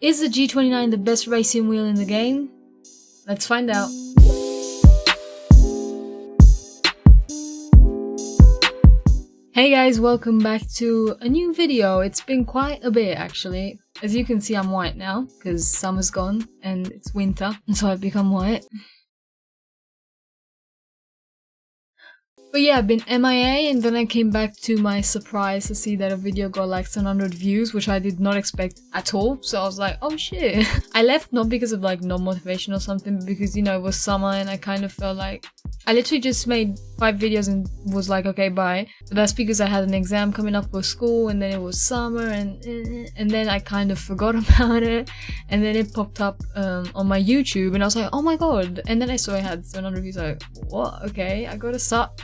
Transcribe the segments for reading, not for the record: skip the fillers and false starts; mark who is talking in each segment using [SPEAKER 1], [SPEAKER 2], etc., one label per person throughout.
[SPEAKER 1] Is the G29 the best racing wheel in the game? Let's find out. Hey guys, welcome back to a new video. It's been quite a bit actually. As you can see, I'm white now because summer's gone and it's winter, and so I've become white. But yeah, I've been MIA, and then I came back to my surprise to see that a video got like 700 views, which I did not expect at all. So I was like, oh shit. I left not because of like no motivation or something, but because, you know, it was summer and I kind of felt like I literally just made 5 videos and was like, okay, bye. But that's because I had an exam coming up for school, and then it was summer, and then I kind of forgot about it, and then it popped up on my YouTube, and I was like, oh my god. And then I saw I had 700 views. Like, what? Okay, I gotta start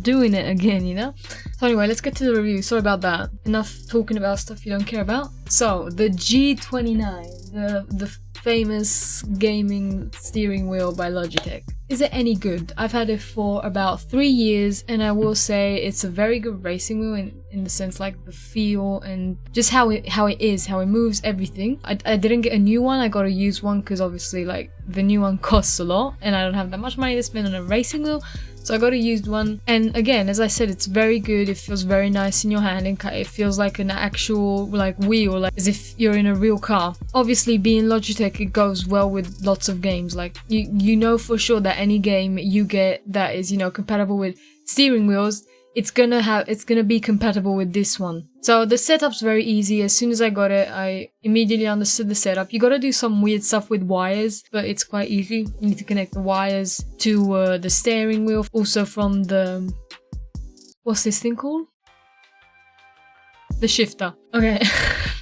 [SPEAKER 1] doing it again, you know? So anyway, let's get to the review. Sorry about that. Enough talking about stuff you don't care about. So the G29, the famous gaming steering wheel by Logitech. Is it any good? I've had it for about 3 years, and I will say it's a very good racing wheel in the sense like the feel and just how it moves, everything. I didn't get a new one, I got a used one because obviously like the new one costs a lot and I don't have that much money to spend on a racing wheel. So I got a used one, and again, as I said, it's very good. It feels very nice in your hand, and it feels like an actual like wheel, like as if you're in a real car. Obviously, being Logitech, it goes well with lots of games. Like you know for sure that any game you get that is, you know, compatible with steering wheels, it's gonna be compatible with this one. So the setup's very easy. As soon as I got it, I immediately understood the setup. You gotta do some weird stuff with wires, but it's quite easy. You need to connect the wires to the steering wheel, also from the, what's this thing called? The shifter. Okay,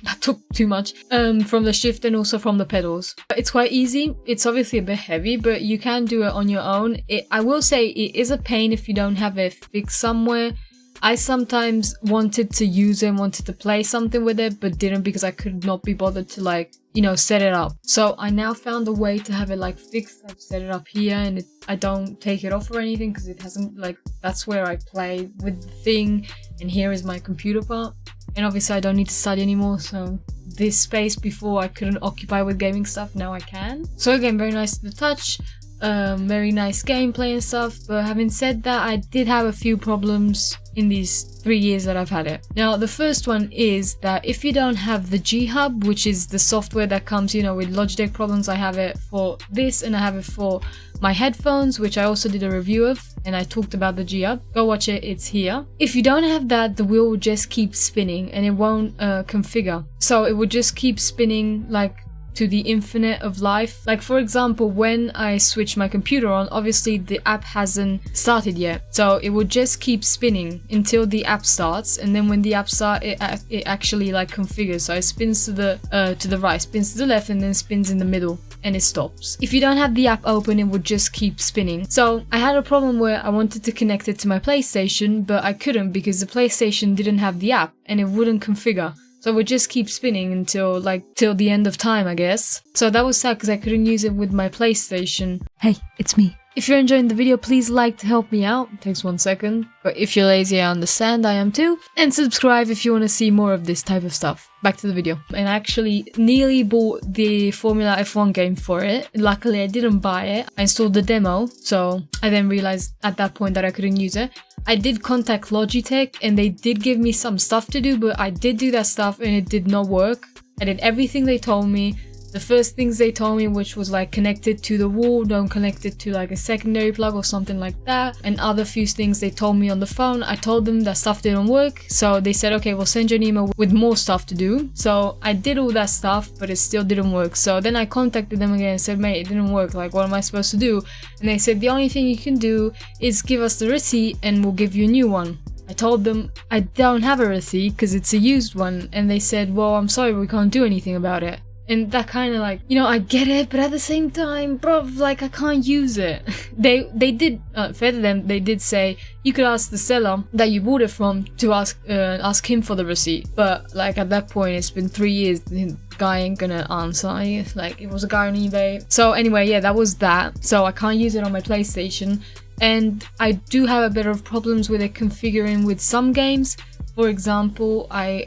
[SPEAKER 1] that took too much. From the shift and also from the pedals. But it's quite easy. It's obviously a bit heavy, but you can do it on your own. I will say it is a pain if you don't have it fixed somewhere. I sometimes wanted to use it and wanted to play something with it, but didn't because I could not be bothered to like, you know, set it up. So I now found a way to have it like fixed. I've set it up here, and I don't take it off or anything because it hasn't, like, that's where I play with the thing, and here is my computer part. And obviously I don't need to study anymore, so this space before I couldn't occupy with gaming stuff, now I can. So again, very nice to the touch, very nice gameplay and stuff. But having said that, I did have a few problems in these 3 years that I've had it. Now the first one is that if you don't have the G Hub, which is the software that comes, you know, with Logitech problems, I have it for this and I have it for my headphones, which I also did a review of, and I talked about the G Hub. Go watch it, it's here. If you don't have that, the wheel will just keep spinning and it won't configure. So it would just keep spinning like to the infinite of life. Like for example, when I switch my computer on, obviously the app hasn't started yet, so it will just keep spinning until the app starts, and then when the app starts, it actually like configures. So it spins to the right, spins to the left, and then spins in the middle, and it stops. If you don't have the app open, it would just keep spinning. So I had a problem where I wanted to connect it to my PlayStation, but I couldn't because the PlayStation didn't have the app and it wouldn't configure. So it would just keep spinning until till the end of time, I guess. So that was sad because I couldn't use it with my PlayStation. Hey, it's me. If you're enjoying the video, please like to help me out. It takes 1 second. But if you're lazy, I understand, I am too. And subscribe if you want to see more of this type of stuff. Back to the video. And I actually nearly bought the Formula F1 game for it. Luckily, I didn't buy it. I installed the demo, so I then realized at that point that I couldn't use it. I did contact Logitech and they did give me some stuff to do, but I did do that stuff and it did not work. I did everything they told me. The first things they told me, which was like connect it to the wall, don't connect it to like a secondary plug or something like that, and other few things they told me on the phone. I told them that stuff didn't work, so they said, okay, we'll send you an email with more stuff to do. So I did all that stuff, but it still didn't work. So then I contacted them again and said, mate, it didn't work, like what am I supposed to do? And they said, the only thing you can do is give us the receipt and we'll give you a new one. I told them I don't have a receipt because it's a used one, and they said, well, I'm sorry, we can't do anything about it. And that kind of like, you know, I get it, but at the same time, bro, like I can't use it. They did, fair to them, they did say you could ask the seller that you bought it from to ask him for the receipt. But like at that point, it's been 3 years, the guy ain't gonna answer. Like it was a guy on eBay. So anyway, yeah, that was that. So I can't use it on my PlayStation. And I do have a bit of problems with it configuring with some games. For example, I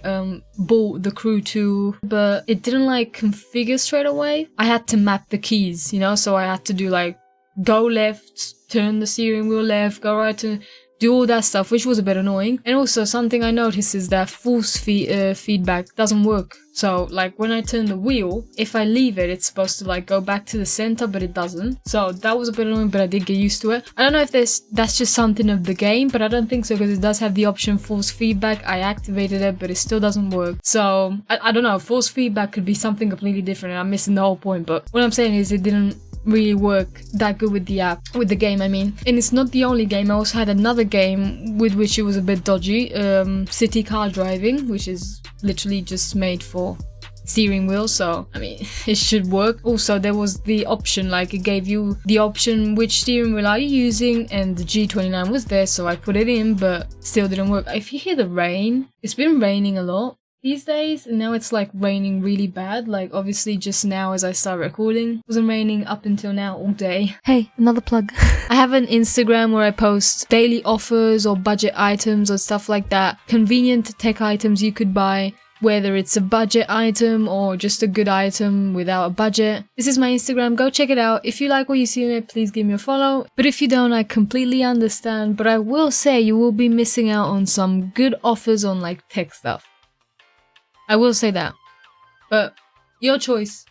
[SPEAKER 1] bought the Crew 2, but it didn't like configure straight away. I had to map the keys, you know, so I had to do like go left, turn the steering wheel left, go right, to do all that stuff, which was a bit annoying. And also something I noticed is that force feedback doesn't work. So like when I turn the wheel, if I leave it, it's supposed to like go back to the center, but it doesn't. So that was a bit annoying, but I did get used to it. I don't know if that's just something of the game, but I don't think so, because it does have the option force feedback. I activated it, but it still doesn't work. So I don't know, force feedback could be something completely different and I'm missing the whole point. But what I'm saying is it didn't really work that good with the app, with the game I mean. And it's not the only game. I also had another game with which it was a bit dodgy, city car driving, which is literally just made for steering wheel, so I mean it should work. Also there was the option, like it gave you the option which steering wheel are you using, and the G29 was there, so I put it in, but still didn't work. If you hear the rain, it's been raining a lot these days, and now it's like raining really bad. Like obviously just now as I start recording, it wasn't raining up until now all day. Hey, another plug. I have an Instagram where I post daily offers or budget items or stuff like that, convenient tech items you could buy, whether it's a budget item or just a good item without a budget. This is my Instagram, go check it out. If you like what you see in it, please give me a follow. But if you don't, I completely understand, but I will say you will be missing out on some good offers on like tech stuff. I will say that, but your choice.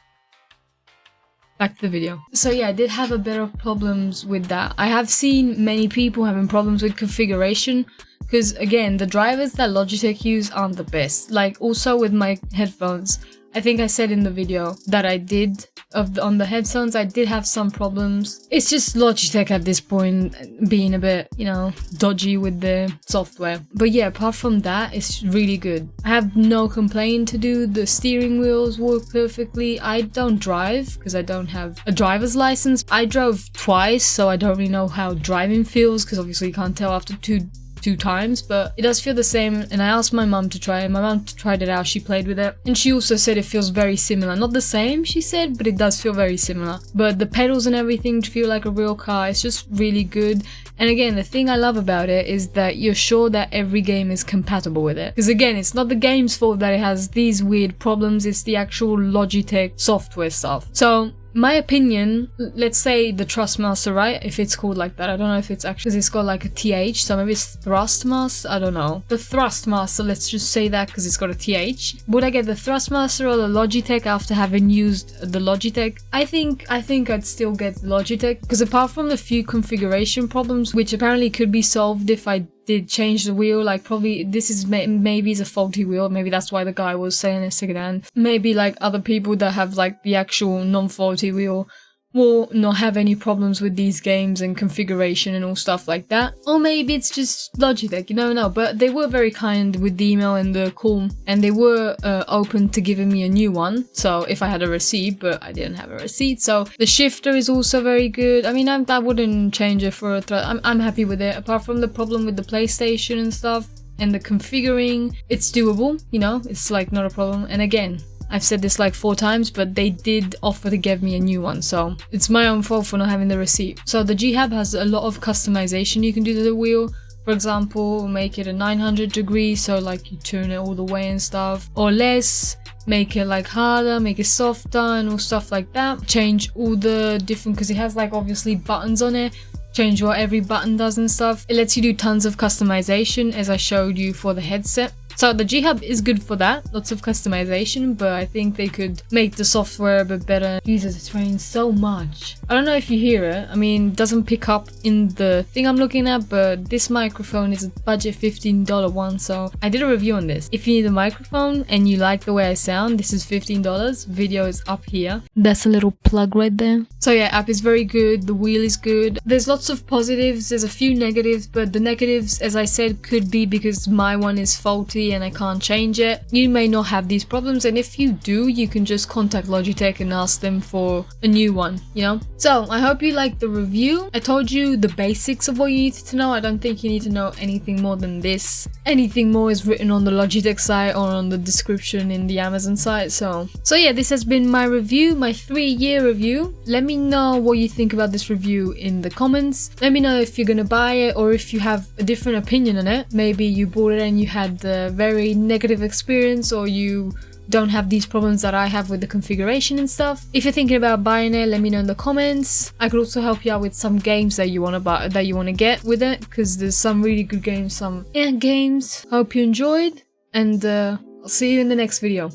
[SPEAKER 1] Back to the video. So yeah, I did have a bit of problems with that. I have seen many people having problems with configuration, because again, the drivers that Logitech use aren't the best. Like also with my headphones, I think I said in the video that I did on the headphones, I did have some problems. It's just Logitech at this point being a bit, you know, dodgy with the software. But yeah, apart from that, it's really good. I have no complaint to do. The steering wheels work perfectly. I don't drive because I don't have a driver's license. I drove twice, so I don't really know how driving feels, because obviously you can't tell after two times, but it does feel the same. And I asked my mum to try it. My mum tried it out, she played with it, and she also said it feels very similar. Not the same, she said, but it does feel very similar. But the pedals and everything feel like a real car. It's just really good. And again, the thing I love about it is that you're sure that every game is compatible with it. Because again, it's not the game's fault that it has these weird problems, it's the actual Logitech software stuff. So my opinion, let's say the Thrustmaster, right? If it's called like that, I don't know if it's actually, it's got like a TH, so maybe it's Thrustmaster, I don't know. The Thrustmaster, let's just say that because it's got a TH. Would I get the Thrustmaster or the Logitech after having used the Logitech? I think I'd still get Logitech, because apart from the few configuration problems, which apparently could be solved if I did change the wheel, like probably this is maybe it's a faulty wheel, maybe that's why the guy was saying it's secondhand. Maybe like other people that have like the actual non-faulty wheel will not have any problems with these games and configuration and all stuff like that. Or maybe it's just Logitech, you never know. But they were very kind with the email and the call, and they were open to giving me a new one, so if I had a receipt, but I didn't have a receipt. So the shifter is also very good. I mean, I wouldn't change it for I'm happy with it. Apart from the problem with the PlayStation and stuff and the configuring, it's doable, you know, it's like not a problem. And again, I've said this like 4 times, but they did offer to give me a new one, so it's my own fault for not having the receipt. So the G-Hub has a lot of customization you can do to the wheel. For example, make it a 900 degrees, so like you turn it all the way and stuff, or less, make it like harder, make it softer and all stuff like that. Change all the different, because it has like obviously buttons on it, change what every button does and stuff. It lets you do tons of customization, as I showed you for the headset. So the G-Hub is good for that, lots of customization, but I think they could make the software a bit better. Jesus, it's raining so much. I don't know if you hear it. I mean, it doesn't pick up in the thing I'm looking at, but this microphone is a budget $15 one, so I did a review on this. If you need a microphone and you like the way I sound, this is $15. Video is up here. That's a little plug right there. So yeah, app is very good, the wheel is good. There's lots of positives, there's a few negatives, but the negatives, as I said, could be because my one is faulty faulty and I can't change it. You may not have these problems, and if you do, you can just contact Logitech and ask them for a new one, you know? So I hope you liked the review. I told you the basics of what you needed to know. I don't think you need to know anything more than this. Anything more is written on the Logitech site or on the description in the Amazon site. So yeah, this has been my review, my 3-year review. Let me know what you think about this review in the comments. Let me know if you're gonna buy it or if you have a different opinion on it. Maybe you bought it and you had a very negative experience, or you don't have these problems that I have with the configuration and stuff. If you're thinking about buying it, let me know in the comments. I could also help you out with some games that you want to buy, that you want to get with it, because there's some really good games, some games. Hope you enjoyed, and I'll see you in the next video.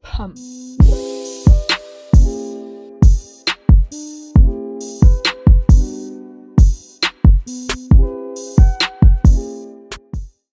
[SPEAKER 1] Pump.